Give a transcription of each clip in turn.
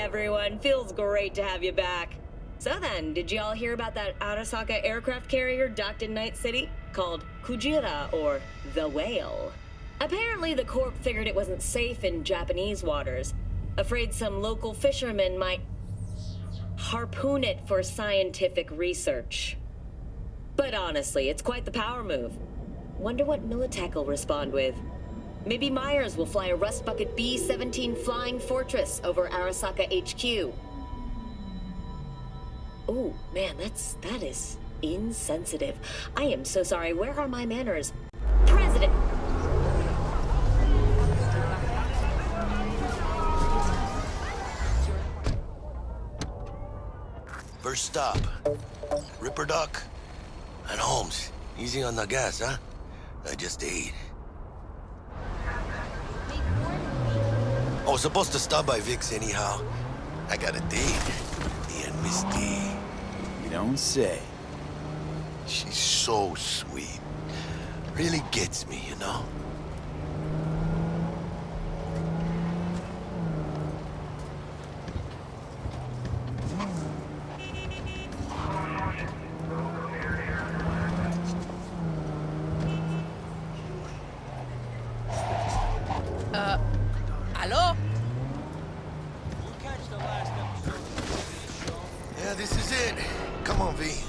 everyone. Feels great to have you back. So then, did you all hear about that Arasaka aircraft carrier docked in Night City? Called Kujira, or the Whale. Apparently, the Corp figured it wasn't safe in Japanese waters. Afraid some local fishermen might harpoon it for scientific research. But honestly, it's quite the power move. Wonder what Militech will respond with. Maybe Myers will fly a Rust Bucket B-17 Flying Fortress over Arasaka HQ. Oh, man, that is insensitive. I am so sorry. Where are my manners? President! First stop. Ripper Dock. And Holmes. Easy on the gas, huh? I just ate. I was supposed to stop by Vic's anyhow. I got a date. Me and Misty. You don't say. She's so sweet. Really gets me, you know? Hello? Yeah, this is it. Come on, V.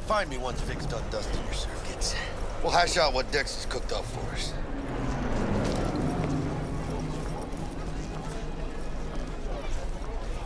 Find me once Vic's done dusting your circuits. We'll hash out what Dex has cooked up for us.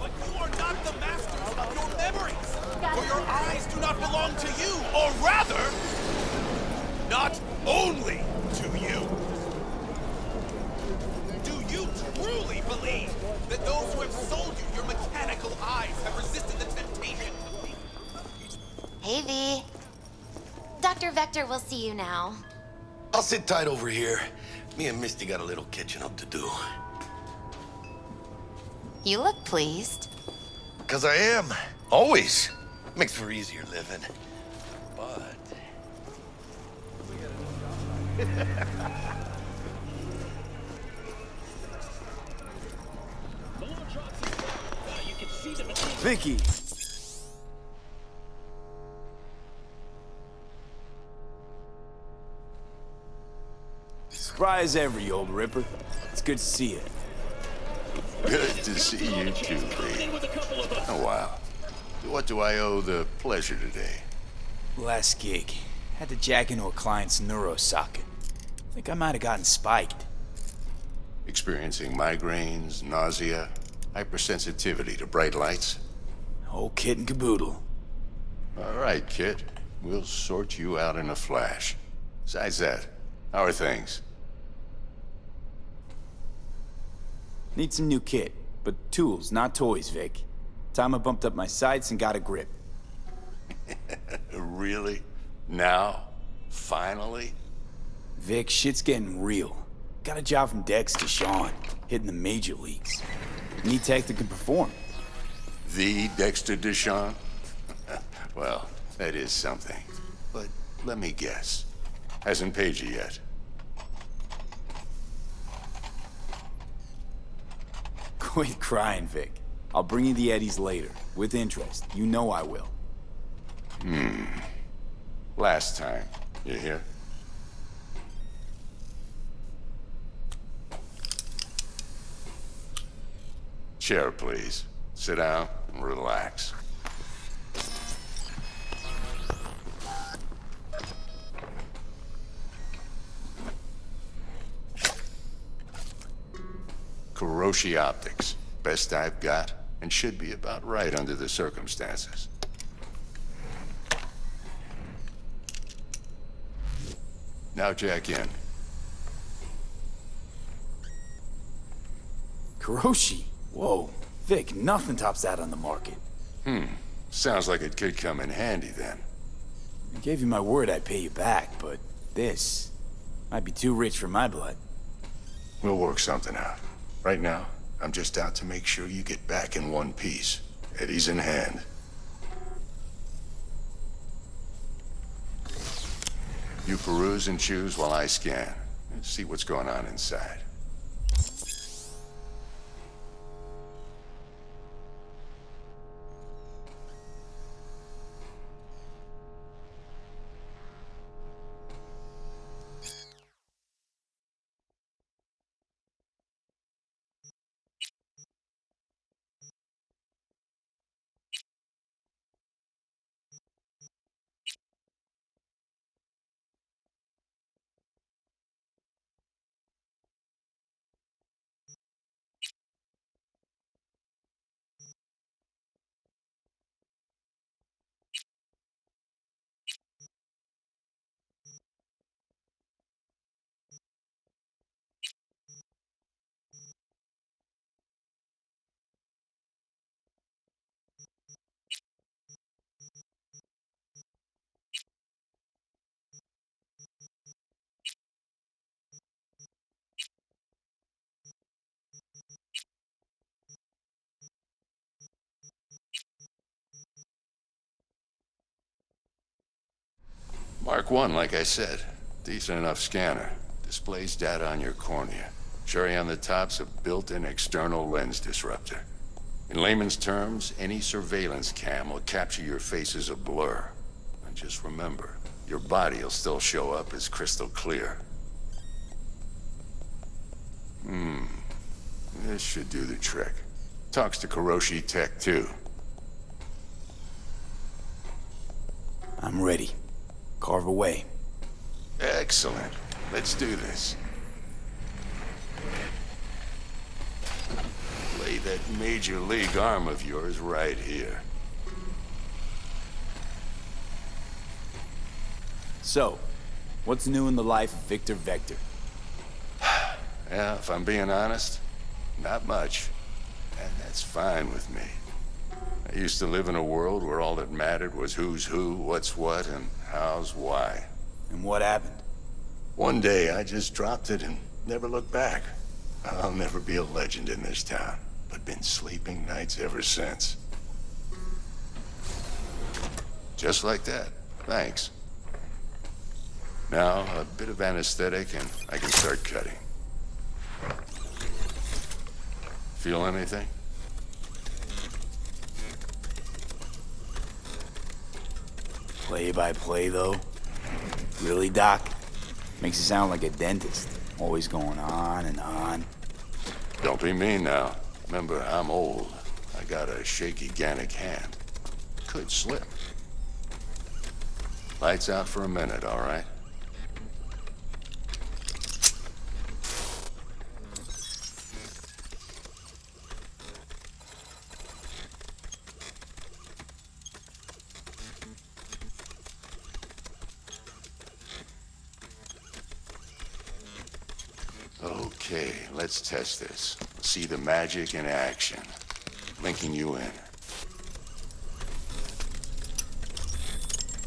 But you are not the masters of your memories, for your eyes do not belong to you, or rather, not only to you. Do you truly believe that those who have sold you your mechanical eyes have resisted the temptation of me? Hey, V. Dr. Vector will see you now. I'll sit tight over here. Me and Misty got a little catching up to do. You look pleased. 'Cause I am. Always. Makes for easier living. But... Vicky! Surprise every old Ripper. It's good to see you. Good to see you too, Lee. Oh, wow. What do I owe the pleasure today? Last gig. Had to jack into a client's neuro socket. Think I might have gotten spiked. Experiencing migraines, nausea, hypersensitivity to bright lights? Whole kit and caboodle. All right, kid. We'll sort you out in a flash. Besides that, how are things? Need some new kit, but tools, not toys, Vic. Time I bumped up my sights and got a grip. Really? Now? Finally? Vic, shit's getting real. Got a job from Dexter Deshawn, hitting the major leagues. Need tech that can perform. The Dexter Deshawn? Well, that is something. But let me guess. Hasn't paid you yet. Quit crying, Vic. I'll bring you the eddies later, with interest. You know I will. Last time. You hear? Chair, please. Sit down and relax. Kuroshi Optics. Best I've got, and should be about right under the circumstances. Now jack in. Kuroshi? Whoa. Vic, nothing tops that on the market. Sounds like it could come in handy then. I gave you my word I'd pay you back, but this might be too rich for my blood. We'll work something out. Right now, I'm just out to make sure you get back in one piece. Eddie's in hand. You peruse and choose while I scan. And see what's going on inside. Mark 1, like I said. Decent enough scanner. Displays data on your cornea. Cherry on the top's a built-in external lens disruptor. In layman's terms, any surveillance cam will capture your face as a blur. And just remember, your body will still show up as crystal clear. This should do the trick. Talks to Kuroshi Tech, too. I'm ready. Carve away. Excellent. Let's do this. Lay that major league arm of yours right here. So, what's new in the life of Victor Vector? Yeah, if I'm being honest, not much. And that's fine with me. I used to live in a world where all that mattered was who's who, what's what, and how's why. And what happened? One day, I just dropped it and never looked back. I'll never be a legend in this town, but been sleeping nights ever since. Just like that. Thanks. Now, a bit of anesthetic and I can start cutting. Feel anything? Play by play, though? Really, Doc? Makes you sound like a dentist. Always going on and on. Don't be mean now. Remember, I'm old. I got a shaky Gannic hand. Could slip. Lights out for a minute, all right? Okay, let's test this. See the magic in action. Linking you in.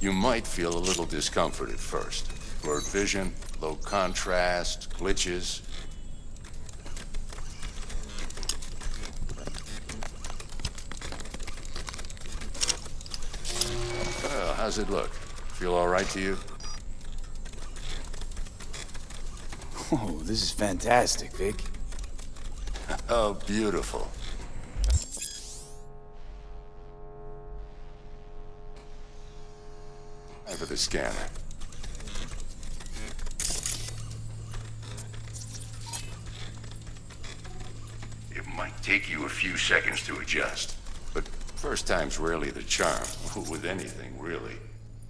You might feel a little discomfort at first. Blurred vision, low contrast, glitches. Well, how's it look? Feel all right to you? Oh, this is fantastic, Vic. Oh, beautiful. Time for the scanner. It might take you a few seconds to adjust, but first time's rarely the charm, with anything, really.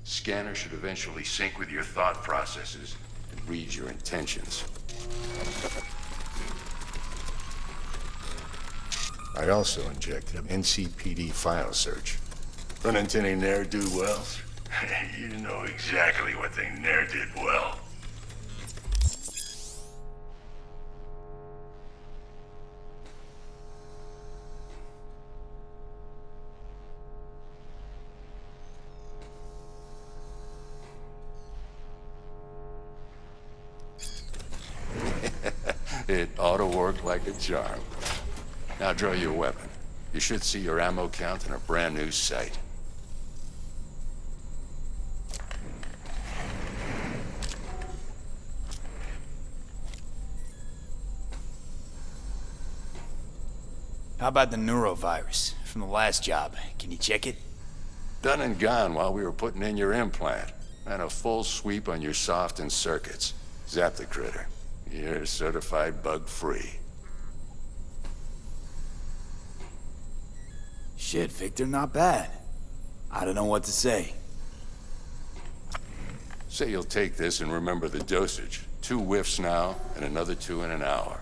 Scanner should eventually sync with your thought processes and read your intentions. I also injected an NCPD file search. Run into any ne'er-do-wells? You know exactly what they ne'er did well. It ought to work like a charm. Now draw your weapon. You should see your ammo count in a brand new sight. How about the neurovirus from the last job? Can you check it? Done and gone while we were putting in your implant. And a full sweep on your soft and circuits. Zap the critter. You're certified bug-free. Shit, Victor, not bad. I don't know what to say. Say you'll take this and remember the dosage. 2 whiffs now, and another 2 in an hour.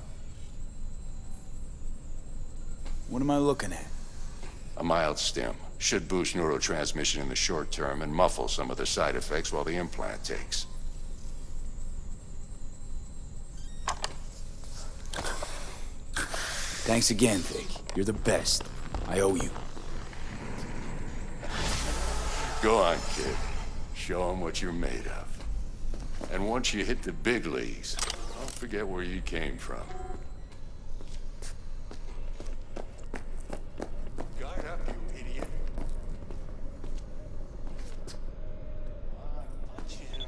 What am I looking at? A mild stim. Should boost neurotransmission in the short term and muffle some of the side effects while the implant takes. Thanks again, Vic. You're the best. I owe you. Go on, kid. Show them what you're made of. And once you hit the big leagues, don't forget where you came from. Guard up, you idiot. Punch him.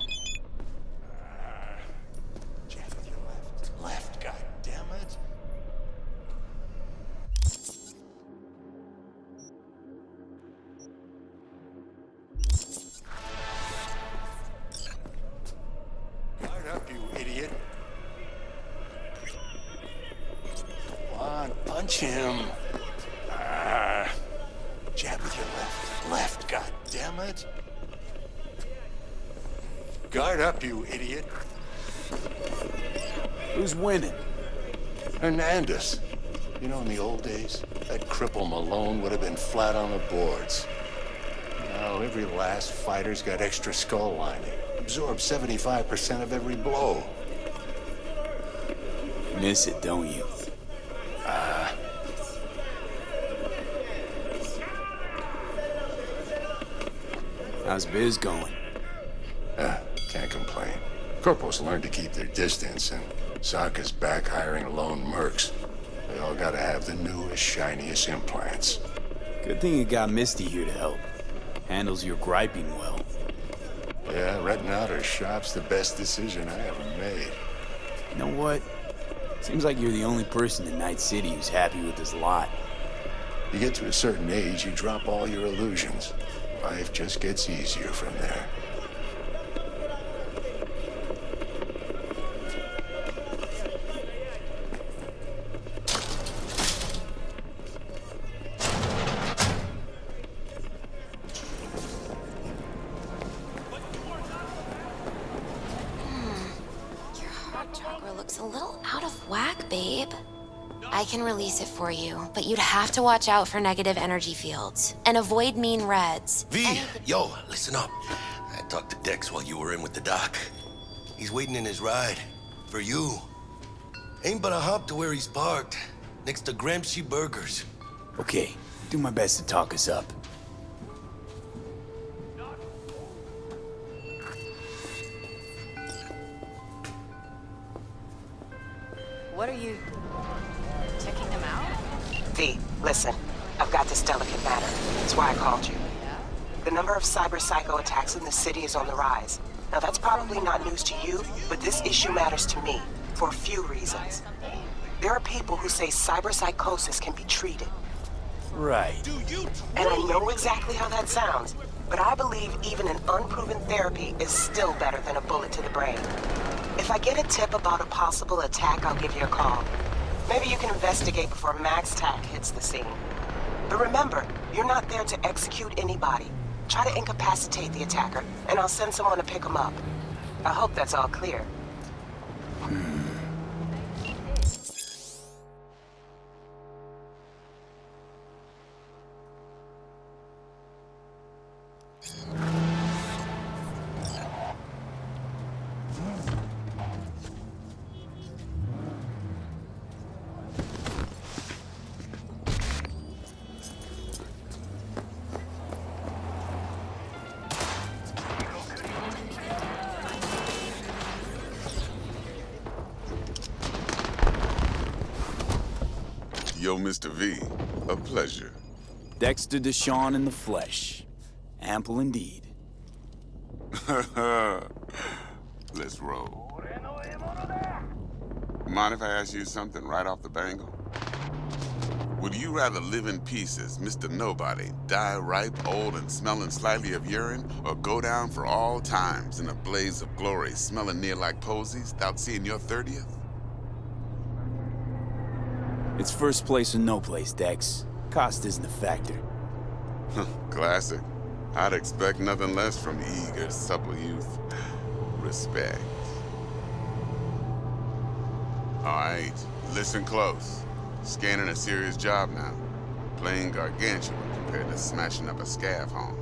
Tim. Jab with your left. Left, god damn it. Guard up, you idiot. Who's winning? Hernandez. You know, in the old days, that cripple Malone would have been flat on the boards. Now, every last fighter's got extra skull lining. Absorbs 75% of every blow. Miss it, don't you? How's biz going? Can't complain. Corporals learn to keep their distance, and Sokka's back hiring lone mercs. They all gotta have the newest, shiniest implants. Good thing you got Misty here to help. Handles your griping well. Yeah, renting out her shop's the best decision I ever made. You know what? Seems like you're the only person in Night City who's happy with this lot. You get to a certain age, you drop all your illusions. Life just gets easier from there. Your heart chakra looks a little out of whack, babe. I can release it for you, but you'd have to watch out for negative energy fields and avoid mean reds. V, yo, listen up. I talked to Dex while you were in with the doc. He's waiting in his ride. For you. Ain't but a hop to where he's parked. Next to Gramsci Burgers. Okay, do my best to talk us up. What are you... checking them out? V, listen. I've got this delicate matter. That's why I called you. The number of cyber psycho attacks in the city is on the rise. Now that's probably not news to you, but this issue matters to me for a few reasons. There are people who say cyberpsychosis can be treated. Right. And I know exactly how that sounds, but I believe even an unproven therapy is still better than a bullet to the brain. If I get a tip about a possible attack, I'll give you a call. Maybe you can investigate before Max Tack hits the scene. But remember, you're not there to execute anybody. Try to incapacitate the attacker, and I'll send someone to pick him up. I hope that's all clear. Yo, Mr. V, a pleasure. Dexter Deshawn in the flesh. Ample indeed. Let's roll. Mind if I ask you something right off the bangle? Would you rather live in pieces, Mr. Nobody, die ripe, old, and smelling slightly of urine, or go down for all times in a blaze of glory, smelling near like posies, without seeing your 30th? It's first place or no place, Dex. Cost isn't a factor. Classic. I'd expect nothing less from eager, supple youth. Respect. All right, listen close. Scanning a serious job now. Playing gargantuan compared to smashing up a scav home.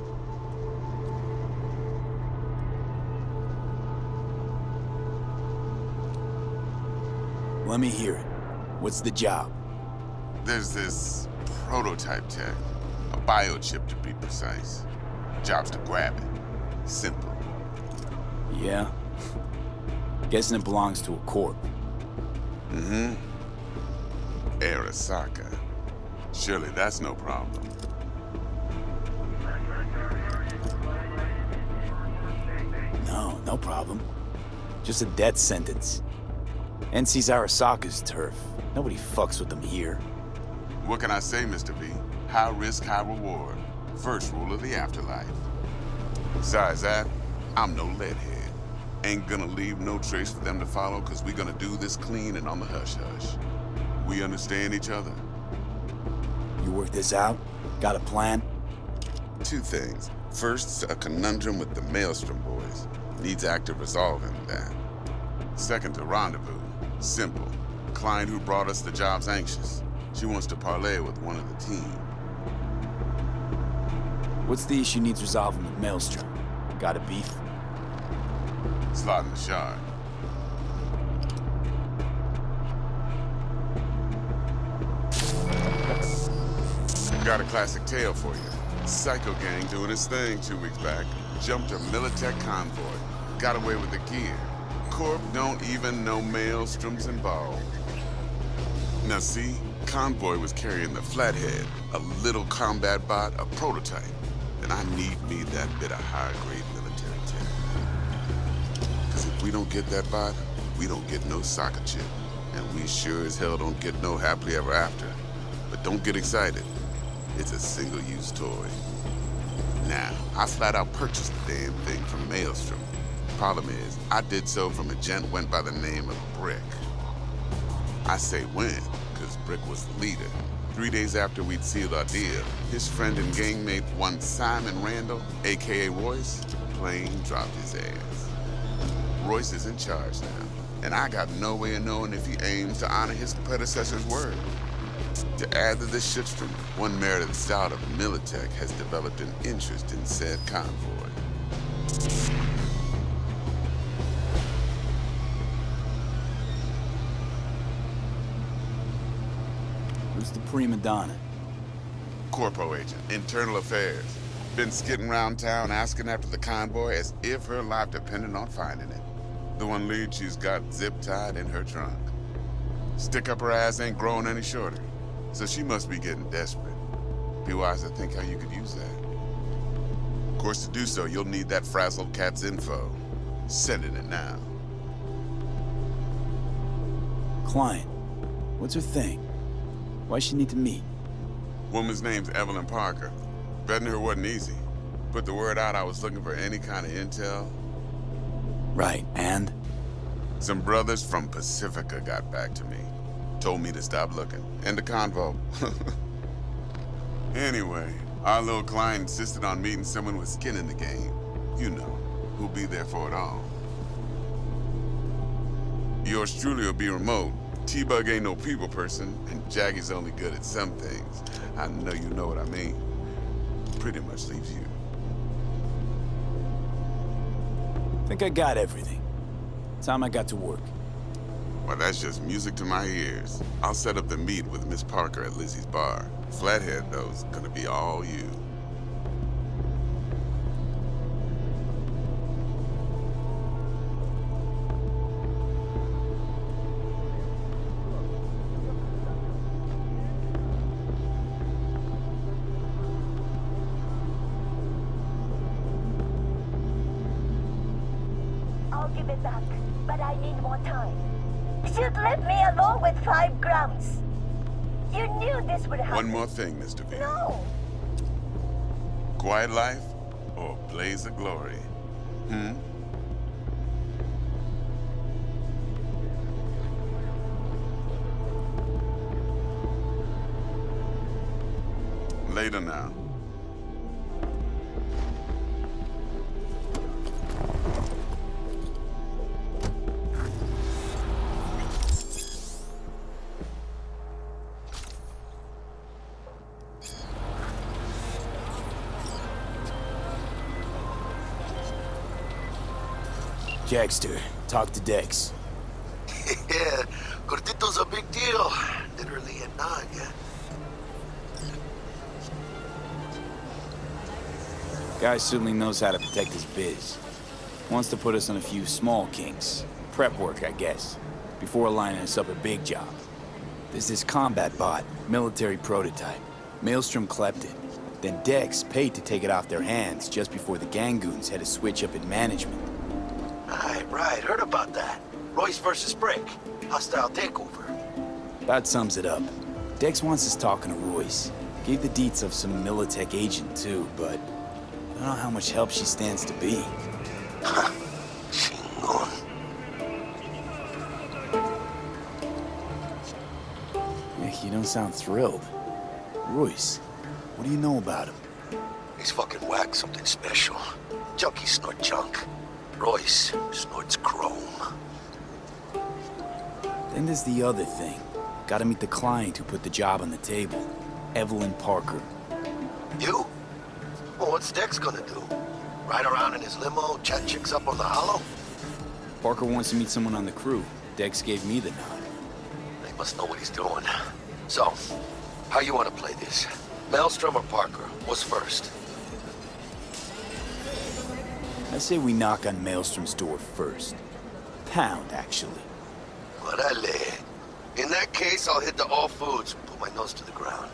Let me hear it. What's the job? There's this prototype tech. A biochip to be precise. Job's to grab it. Simple. Yeah? Guessing it belongs to a corp. Mm-hmm. Arasaka. Surely that's no problem. No problem. Just a death sentence. NC's Arasaka's turf. Nobody fucks with them here. What can I say, Mr. V? High risk, high reward. First rule of the afterlife. Besides that, I'm no leadhead. Ain't gonna leave no trace for them to follow, cause we gonna do this clean and on the hush-hush. We understand each other? work this out? Got a plan? Two things. First, a conundrum with the Maelstrom boys. Needs active resolving that. Second, a rendezvous. Simple. Client who brought us the job's anxious. She wants to parlay with one of the team. What's the issue needs resolving with Maelstrom? Got a beef? Slot in the shard. Got a classic tale for you. Psycho gang doing his thing 2 weeks back. Jumped a Militech convoy. Got away with the gear. Corp don't even know Maelstrom's involved. Now see, convoy was carrying the Flathead, a little combat bot, a prototype. And I need me that bit of high-grade military tech. Because if we don't get that bot, we don't get no soccer chip. And we sure as hell don't get no happily ever after. But don't get excited. It's a single-use toy. Now, I flat out purchased the damn thing from Maelstrom. Problem is, I did so from a gent went by the name of Brick. I say when, because Brick was the leader. 3 days after we'd sealed our deal, his friend and gangmate, one Simon Randall, aka Royce, plain dropped his ass. Royce is in charge now, and I got no way of knowing if he aims to honor his predecessor's word. To add to this shitstorm, one merited stout of Militech has developed an interest in said convoy. Who's the prima donna? Corpo agent, internal affairs. Been skidding around town asking after the convoy as if her life depended on finding it. The one lead she's got zip-tied in her trunk. Stick up her ass ain't growing any shorter. So she must be getting desperate. Be wise to think how you could use that. Of course, to do so, you'll need that frazzled cat's info. Sending it now. Client. What's her thing? Why's she need to meet? Woman's name's Evelyn Parker. Betting her wasn't easy. Put the word out I was looking for any kind of intel. Right, and? Some brothers from Pacifica got back to me. Told me to stop looking. And the convo. Anyway, our little client insisted on meeting someone with skin in the game. You know, who'll be there for it all. Yours truly will be remote. T-Bug ain't no people person, and Jaggie's only good at some things. I know you know what I mean. Pretty much leaves you. Think I got everything. Time I got to work. Well, that's just music to my ears. I'll set up the meet with Miss Parker at Lizzie's bar. Flathead, though, is gonna be all you. I'll give it back, but I need more time. You'd let me alone with 5 grams. You knew this would happen. One more thing, Mr. V. No. Quiet life or blaze of glory? Later now. Dexter, talk to Dex. Yeah, Cortito's a big deal. Literally a nod, yeah. Guy certainly knows how to protect his biz. Wants to put us on a few small kinks. Prep work, I guess. Before lining us up a big job. There's this combat bot, military prototype. Maelstrom clept it. Then Dex paid to take it off their hands just before the Gangoons had a switch up in management. Right, heard about that. Royce versus Brick. Hostile takeover. About sums it up. Dex wants us talking to Royce. Gave the deets of some Militech agent too, but I don't know how much help she stands to be. Chingon. You don't sound thrilled. Royce, what do you know about him? He's fucking whack, something special. Junkies snort junk. Royce snorts chrome. Then there's the other thing. Gotta meet the client who put the job on the table. Evelyn Parker. You? Well, what's Dex gonna do? Ride around in his limo, chat chicks up on the hollow? Parker wants to meet someone on the crew. Dex gave me the nod. He must know what he's doing. So, how you want to play this? Maelstrom or Parker? What's first? I say we knock on Maelstrom's door first. Pound, actually. Orale. In that case, I'll hit the all foods, put my nose to the ground.